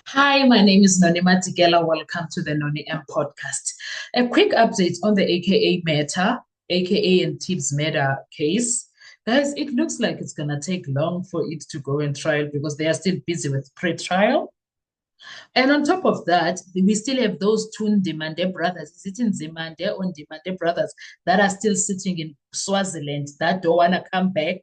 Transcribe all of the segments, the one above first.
Hi, my name is Noni Matigela. Welcome to the Noni M podcast. A quick update on the AKA matter, AKA and Tibbs matter case. Guys, it looks like it's going to take long for it to go in trial because they are still busy with pre-trial. And on top of that, we still have those two Ndimande brothers, is it in Zimande or Ndimande brothers, that are still sitting in Swaziland that don't want to come back.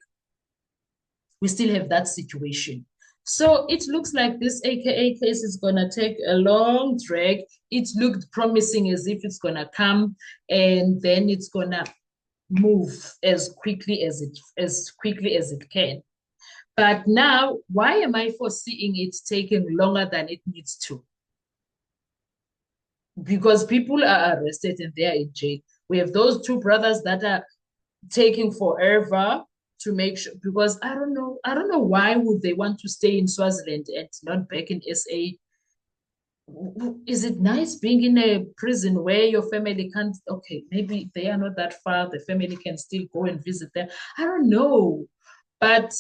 We still have that situation. So it looks like this AKA case is going to take a long drag. It looked promising as if it's going to come and then it's going to move as quickly as it can. But now, why am I foreseeing it taking longer than it needs to? Because people are arrested and they are in jail. We have those two brothers that are taking forever to make sure, because I don't know why would they want to stay in Swaziland and not back in SA. Is it nice being in a prison where your family can't? Okay, maybe they are not that far, the family can still go and visit them. I don't know, but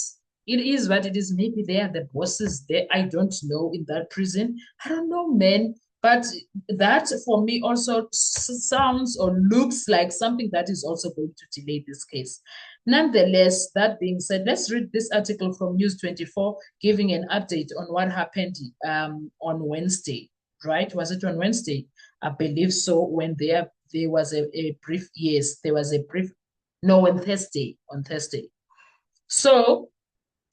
it is what it is. Maybe they are the bosses there, I don't know, in that prison. I don't know, man. But that for me also sounds or looks like something that is also going to delay this case. Nonetheless, that being said, let's read this article from News 24 giving an update on what happened on Wednesday, right? Was it on Wednesday? I believe so. When there was a brief, yes, there was a brief, no, on Thursday, So,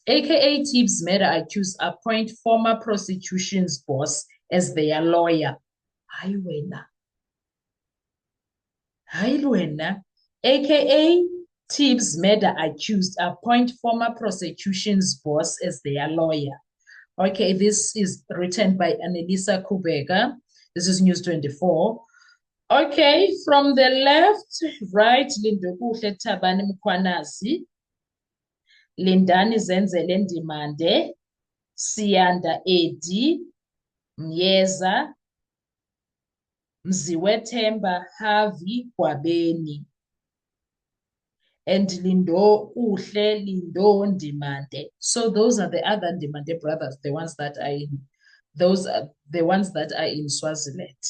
AKA Tibbs Matter accused appoint former prosecution's boss as their lawyer. Hayi wena. AKA Tibbs Matter accused appoint former prosecution's boss as their lawyer. Okay, this is written by Annelisa Kubeka. This is News 24. Okay, from the left, right, Lindokuhle Thabani Mkhwanazi, Lindani Zenzele Ndimande, Siyanda Edi, Myeza, Mziwethemba Havi Gwabeni, and Lindo Ndimande. So those are the other Ndimande brothers, the ones that are in Swaziland.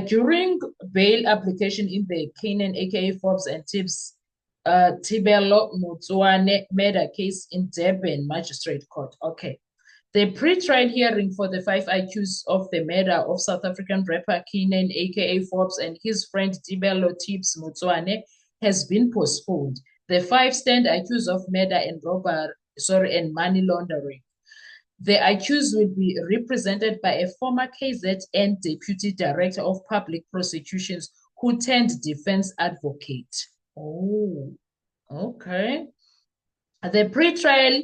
During bail application in the Canaan, aka Forbes and Tibbs Tibelo Mutsuane murder case in Durban Magistrate Court. Okay. The pre-trial hearing for the 5 accused of the murder of South African rapper Keenan, aka Forbes, and his friend Tibelo Tibbs Mutsuane has been postponed. The 5 stand accused of murder and and money laundering. The accused will be represented by a former KZN Deputy Director of Public Prosecutions who turned defense advocate. Oh, okay. The pre-trial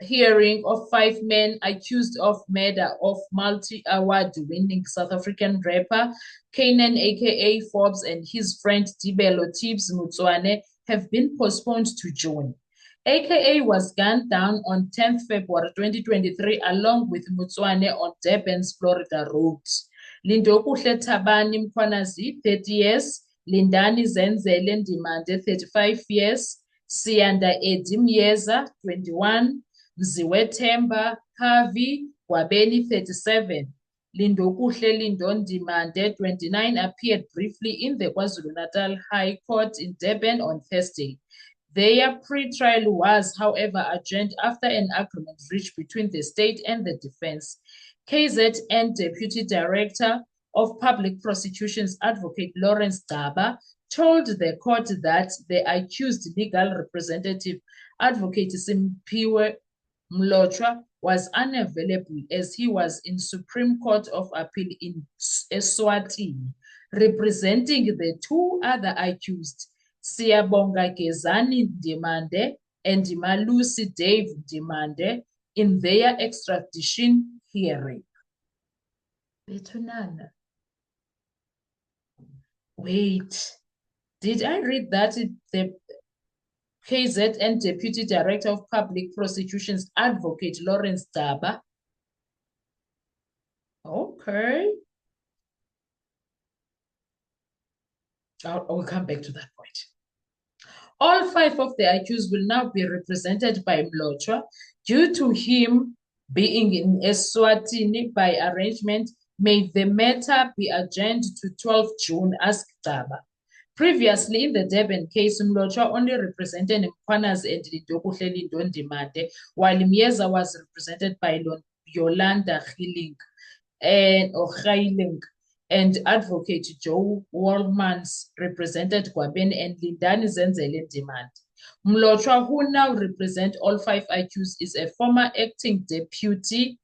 hearing of 5 men accused of murder of multi-award winning South African rapper Kanan, aka Forbes, and his friend Tibelo Tibbs Mutsuane have been postponed to June. AKA was gunned down on 10th February 2023 along with Mutsuane on Durban's Florida Road. Lindokuhle Thabani Mkhwanazi, 30 years, Lindani Zenzele Ndimande, 35 years, Siyanda Edi Myeza, 21, Mziwethemba Havi Gwabeni, 37. Lindokuhle Ndimande, 29, appeared briefly in the KwaZulu-Natal High Court in Durban on Thursday. Their pre-trial was, however, adjourned after an agreement reached between the state and the defense. KZN Deputy Director of Public Prosecutions Advocate Lawrence Daba told the court that the accused legal representative, Advocate Simpiwe Mlotshwa, was unavailable as he was in Supreme Court of Appeal in Eswatini, representing the 2 other accused, Siyabonga Gezani Ndimande and Malusi Dave Ndimande, in their extradition hearing. Betunana. Wait, did I read that the KZN Deputy Director of Public Prosecutions Advocate Lawrence Daba? Okay. I'll come back to that point. All 5 of the accused will now be represented by Mlotshwa due to him being in Eswatini by arrangement, may the matter be adjourned to 12 June as Gcaba. Previously, in the Durban case, Mlotshwa only represented Mkhwanazi and Lindokuhle Ndondimande, while Mieza was represented by Yolanda Gilling and Advocate Joe Wallmans represented Gwabeni and Lindani Zenzele Ndimande. Mlotshwa, who now represents all 5 accused, is a former acting deputy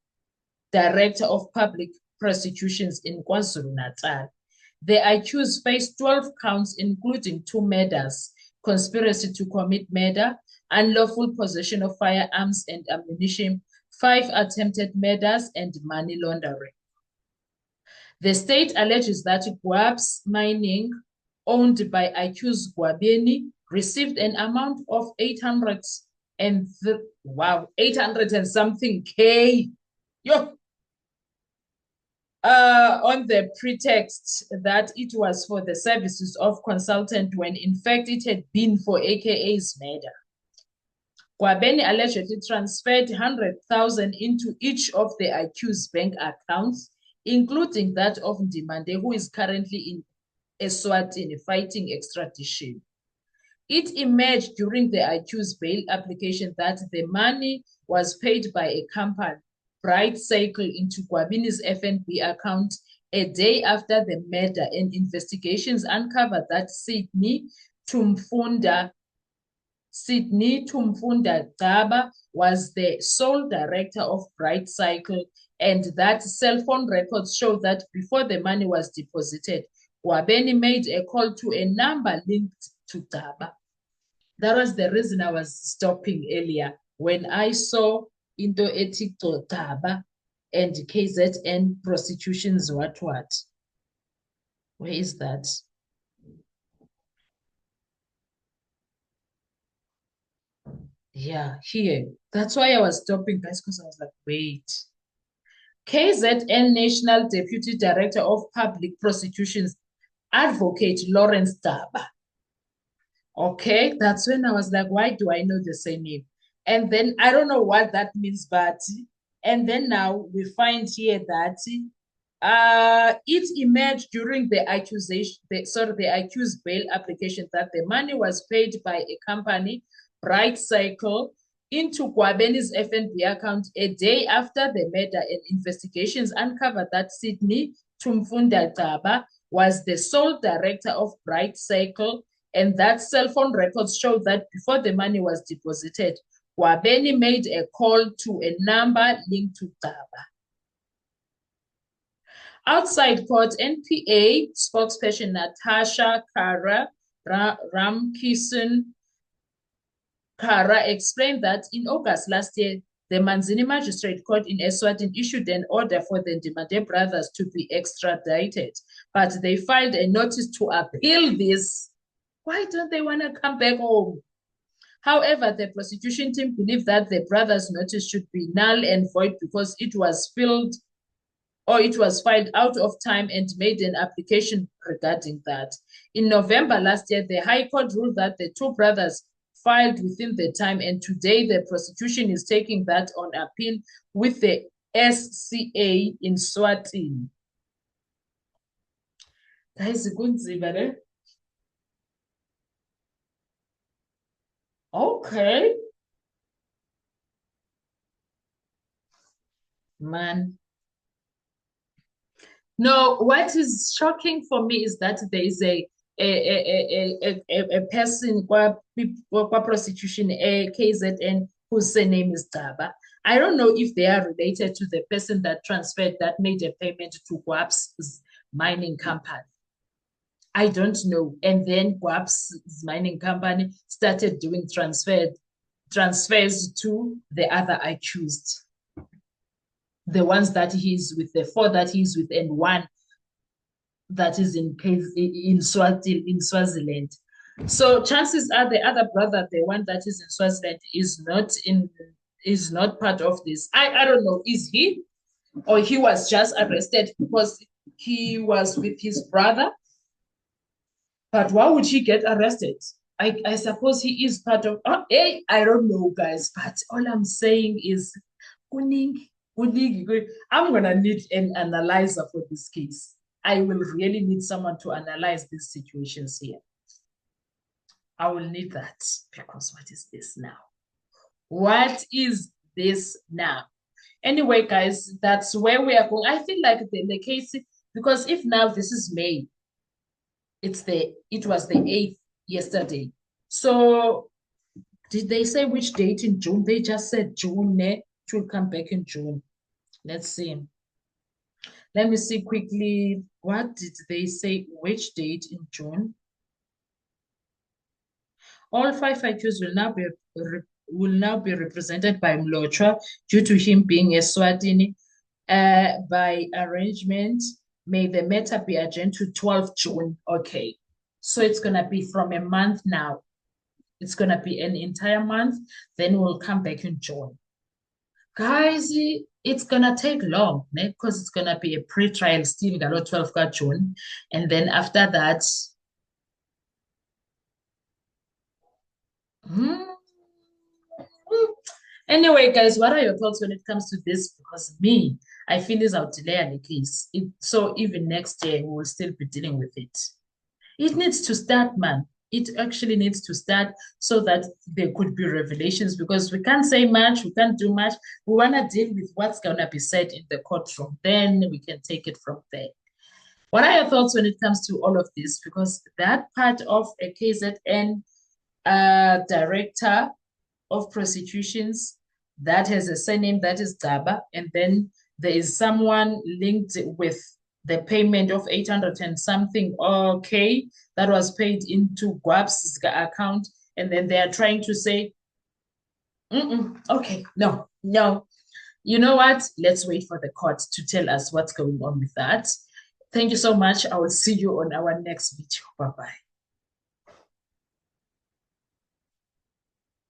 director of public prosecutions in KwaZulu-Natal. The accused faced 12 counts, including 2 murders, conspiracy to commit murder, unlawful possession of firearms and ammunition, 5 attempted murders, and money laundering. The state alleges that Gwabs Mining, owned by accused Gwabeni, received an amount of 800 and something K. On the pretext that it was for the services of consultant when in fact it had been for AKA's murder. Gwabeni allegedly transferred 100,000 into each of the accused bank accounts, including that of Ndimande, who is currently in Eswatini fighting extradition. It emerged during the accused bail application that the money was paid by a company, Bright Cycle, into Gwabeni's FNB account a day after the murder, and investigations uncovered that Sydney Tumfunda Gcaba was the sole director of Bright Cycle, and that cell phone records show that before the money was deposited, Gwabeni made a call to a number linked to Gcaba. That was the reason I was stopping earlier when I saw into ethi Gcaba and KZN prosecutions what. Where is that? Yeah, here. That's why I was stopping, guys, because I was like, wait. KZN National Deputy Director of Public Prosecutions, Advocate Lawrence Gcaba. Okay, that's when I was like, why do I know the same name? And then I don't know what that means, but and then now we find here that it emerged during the accusation, the accused bail application that the money was paid by a company, Bright Cycle, into Gwabeni's FNB account a day after the murder, and investigations uncovered that Sydney Tumfunda Gcaba was the sole director of Bright Cycle, and that cell phone records show that before the money was deposited, Gwabeni made a call to a number linked to Gcaba. Outside court, NPA spokesperson Natasha Kara Ramkissoon Kara explained that in August last year, the Manzini Magistrate Court in Eswatini issued an order for the Ndimande brothers to be extradited, but they filed a notice to appeal this. Why don't they want to come back home? However, the prosecution team believed that the brothers' notice should be null and void because it was filed out of time, and made an application regarding that. In November last year, the High Court ruled that the 2 brothers filed within the time, and today the prosecution is taking that on appeal with the SCA in Swatini. Guys, okay. Man. No, what is shocking for me is that there is a person kwa prosecution KZN whose surname is Gcaba. I don't know if they are related to the person that transferred, that made a payment to Gwab's mining company. I don't know. And then Gwab's mining company started doing transfers to the other accused. The ones that he's with, the 4 that he's with, and 1 that is in Swaziland. So chances are the other brother, the one that is in Swaziland, is not part of this. I don't know. Is he? Or he was just arrested because he was with his brother? But why would he get arrested? I suppose he is part of. I don't know, guys. But all I'm saying is, kuning I'm gonna need an analyzer for this case. I will really need someone to analyze these situations here. I will need that because what is this now? What is this now? Anyway, guys, that's where we are going. I feel like the case, because if now this is May, it was the 8th yesterday. So did they say which date in June? They just said June, it will come back in June. Let's see. Let me see quickly. What did they say? Which date in June? All 5 IQs will now be represented by Mlotshwa due to him being a Swatini. By arrangement, may the matter be adjourned to 12th June. Okay. So it's going to be from a month now. It's going to be an entire month. Then we'll come back in June. Guys, it's going to take long because it's going to be a pre-trial still, 12th June. And then after that, anyway, guys, what are your thoughts when it comes to this? Because me, I feel this out delay the case. So even next year, we will still be dealing with it. It needs to start, man. It actually needs to start so that there could be revelations because we can't say much, we can't do much. We want to deal with what's going to be said in the courtroom. Then we can take it from there. What are your thoughts when it comes to all of this? Because that part of a KZN director of prosecutions that has a surname that is Daba, and then there is someone linked with the payment of 800 and something okay that was paid into Gwap's account, and then they are trying to say, okay, no. You know what? Let's wait for the court to tell us what's going on with that. Thank you so much. I will see you on our next video. Bye-bye.